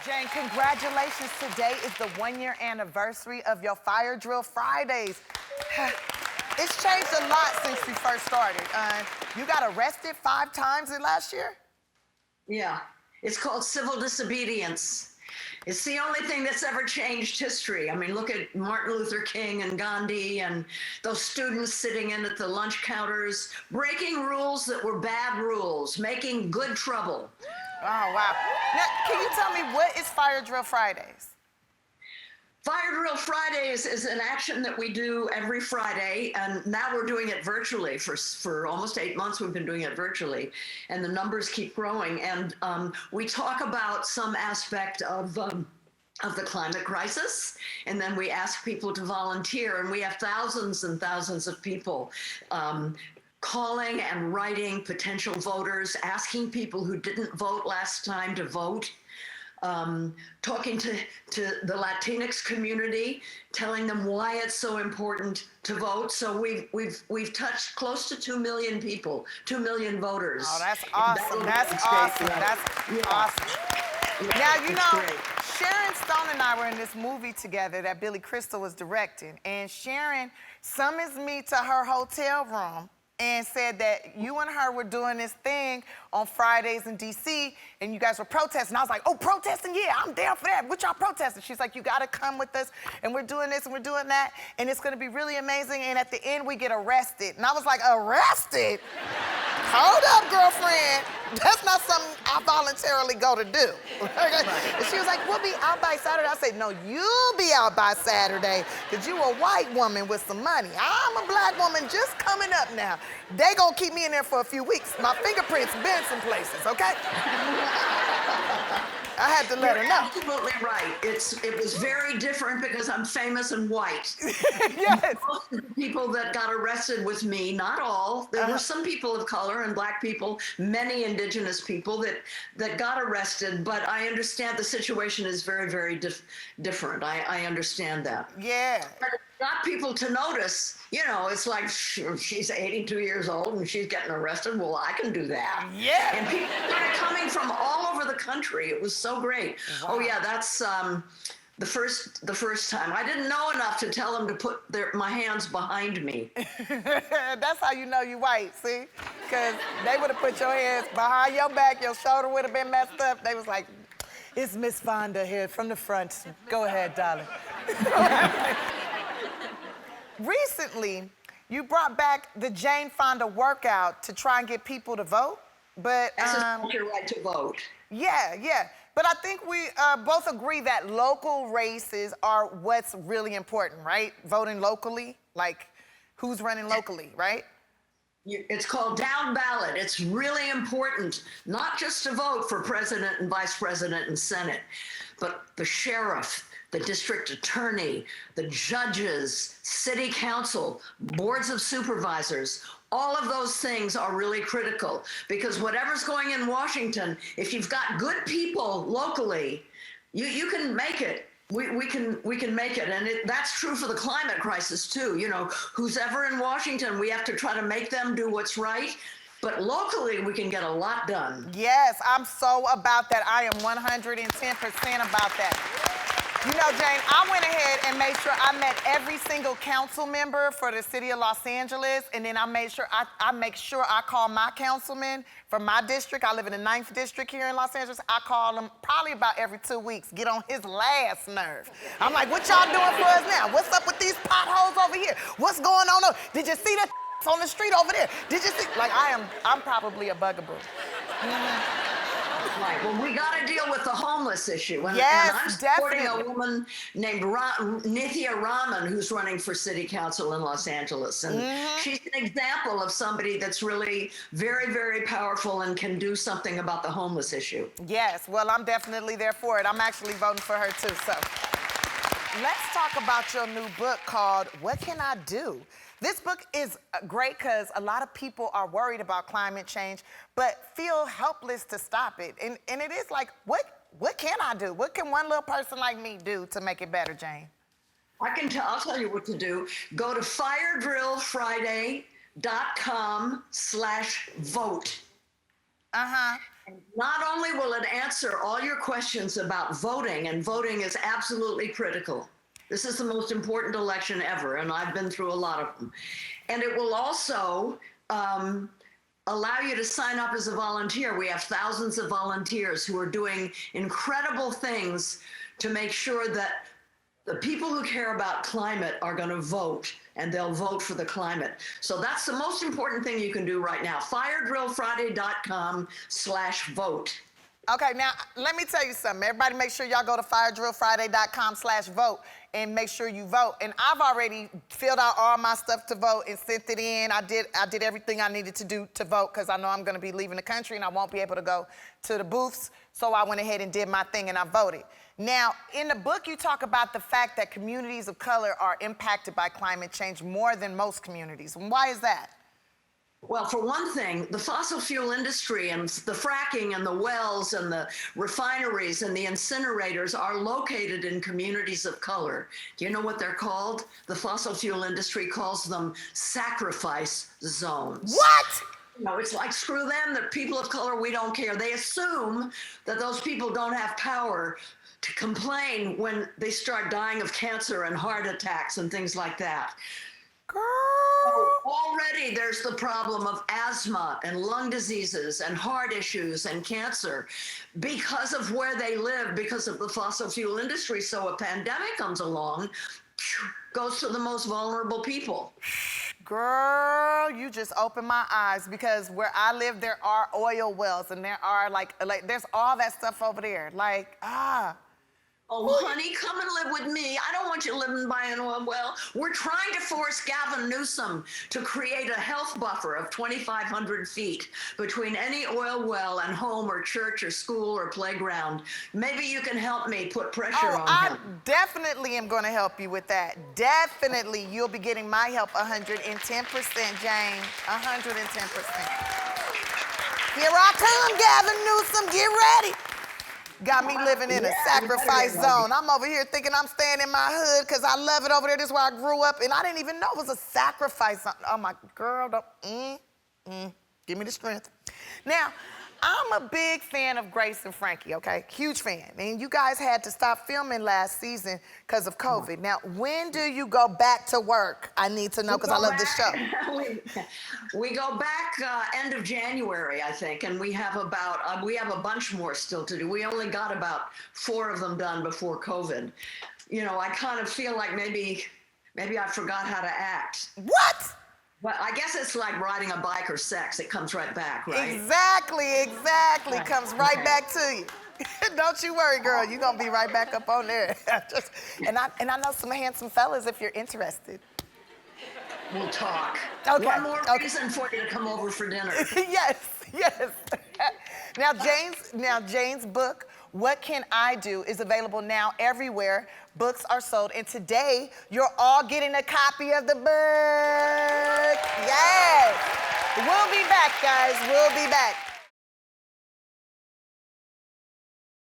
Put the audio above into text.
Jane, congratulations. Today is the 1-year anniversary of your Fire Drill Fridays. It's changed a lot since you first started. You got arrested 5 times in last year? Yeah, it's called civil disobedience. It's the only thing that's ever changed history. I mean, look at Martin Luther King and Gandhi and those students sitting in at the lunch counters, breaking rules that were bad rules, making good trouble. Oh, wow. Now, can you tell me, what is Fire Drill Fridays? Fire Drill Fridays is an action that we do every Friday, and now we're doing it virtually. For almost 8 months, we've been doing it virtually, and the numbers keep growing. And we talk about some aspect of the climate crisis, and then we ask people to volunteer, and we have thousands and thousands of people calling and writing potential voters, asking people who didn't vote last time to vote. Talking to the Latinx community, telling them why it's so important to vote. So we've touched close to 2 million people, 2 million voters. Oh, that's awesome. That's awesome. That's awesome. Now, you know, great. Sharon Stone and I were in this movie together that Billy Crystal was directing, and Sharon summons me to her hotel room and said that you and her were doing this thing on Fridays in D.C., and you guys were protesting. I was like, oh, protesting? Yeah, I'm down for that. What y'all protesting? She's like, you gotta come with us, and we're doing this and we're doing that, and it's gonna be really amazing, and at the end, we get arrested. And I was like, arrested? Hold up, girlfriend. That's not something I voluntarily go to do. And she was like, we'll be out by Saturday. I said, no, you'll be out by Saturday, because you a white woman with some money. I'm a black woman just coming up now. They gonna keep me in there for a few weeks. My fingerprints been some places, okay? I had to let her know. Absolutely right. It was very different because I'm famous and white. Yes. Most of the people that got arrested with me, not all, there were some people of color and black people, many indigenous people that got arrested, but I understand the situation is very, very different. I understand that. Yeah. But it got people to notice, you know, it's like, she's 82 years old and she's getting arrested. Well, I can do that. Yeah. And people started coming from all over the country. It was so great. Wow. Oh yeah, that's the first time. I didn't know enough to tell them to put my hands behind me. That's how you know you white, see? Because they would have put your hands behind your back, your shoulder would have been messed up. They was like, it's Miss Fonda here from the front. Go ahead, darling. Recently, you brought back the Jane Fonda workout to try and get people to vote, but Exercise your right to vote. Yeah. But I think we both agree that local races are what's really important, right? Voting locally, like who's running locally, right? It's called down ballot. It's really important, not just to vote for president and vice president and senate, but the sheriff, the district attorney, the judges, city council, boards of supervisors. All of those things are really critical because whatever's going in Washington, if you've got good people locally, you can make it. We can make it, and that's true for the climate crisis too. You know, who's ever in Washington, we have to try to make them do what's right. But locally, we can get a lot done. Yes, I'm so about that. I am 110% about that. You know, Jane, I went ahead and made sure I met every single council member for the city of Los Angeles, and then I made sure I make sure I call my councilman from my district. I live in the 9th district here in Los Angeles. I call him probably about every 2 weeks, get on his last nerve. I'm like, what y'all doing for us now? What's up with these potholes over here? What's going on? Did you see that on the street over there? Did you see? Like, I'm probably a bugaboo. Right. Well, we got to deal with the homeless issue. Yes, and I'm supporting definitely. a woman named Nithya Raman, who's running for city council in Los Angeles. And she's an example of somebody that's really very, very powerful and can do something about the homeless issue. Yes, well, I'm definitely there for it. I'm actually voting for her too, so. Let's talk about your new book called What Can I Do? This book is great because a lot of people are worried about climate change, but feel helpless to stop it. And it is like, what can I do? What can one little person like me do to make it better, Jane? I'll tell you what to do. Go to firedrillfriday.com/vote. Uh-huh. Not only will it answer all your questions about voting, and voting is absolutely critical. This is the most important election ever, and I've been through a lot of them. And it will also allow you to sign up as a volunteer. We have thousands of volunteers who are doing incredible things to make sure that the people who care about climate are going to vote, and they'll vote for the climate. So that's the most important thing you can do right now. firedrillfriday.com/vote. Okay, now let me tell you something. Everybody make sure y'all go to firedrillfriday.com/vote and make sure you vote. And I've already filled out all my stuff to vote and sent it in. I did everything I needed to do to vote because I know I'm gonna be leaving the country and I won't be able to go to the booths. So I went ahead and did my thing and I voted. Now, in the book, you talk about the fact that communities of color are impacted by climate change more than most communities. And why is that? Well, for one thing, the fossil fuel industry and the fracking and the wells and the refineries and the incinerators are located in communities of color. Do you know what they're called? The fossil fuel industry calls them sacrifice zones. What? No, it's like, screw them, the people of color, we don't care. They assume that those people don't have power to complain when they start dying of cancer and heart attacks and things like that. Girl. Already there's the problem of asthma and lung diseases and heart issues and cancer because of where they live, because of the fossil fuel industry. So a pandemic comes along, goes to the most vulnerable people. Girl, you just opened my eyes because where I live, there are oil wells and there are like there's all that stuff over there. Oh, honey, come and live with me. I don't want you living by an oil well. We're trying to force Gavin Newsom to create a health buffer of 2,500 feet between any oil well and home or church or school or playground. Maybe you can help me put pressure on him. I definitely am going to help you with that. Definitely, you'll be getting my help 110%, Jane. 110%. Here I come, Gavin Newsom. Get ready. Got me living in a sacrifice zone. I'm over here thinking I'm staying in my hood because I love it over there. This is where I grew up, and I didn't even know it was a sacrifice zone. Oh, my girl, don't, give me the strength. Now, I'm a big fan of Grace and Frankie, okay? Huge fan. And you guys had to stop filming last season because of COVID. Now, when do you go back to work? I need to know because I love this show. We go back end of January, I think, and we have about, we have a bunch more still to do. We only got about 4 of them done before COVID. You know, I kind of feel like maybe I forgot how to act. What? Well, I guess it's like riding a bike or sex. It comes right back, right? Exactly. Right. Comes right Okay. back to you. Don't you worry, girl. You're going to be right back up on there. And I know some handsome fellas if you're interested. We'll talk. Okay, One more okay. reason for you to come over for dinner. Yes. Now, Jane's book, What Can I Do, is available now everywhere books are sold. And today, you're all getting a copy of the book. Yes. We'll be back, guys. We'll be back.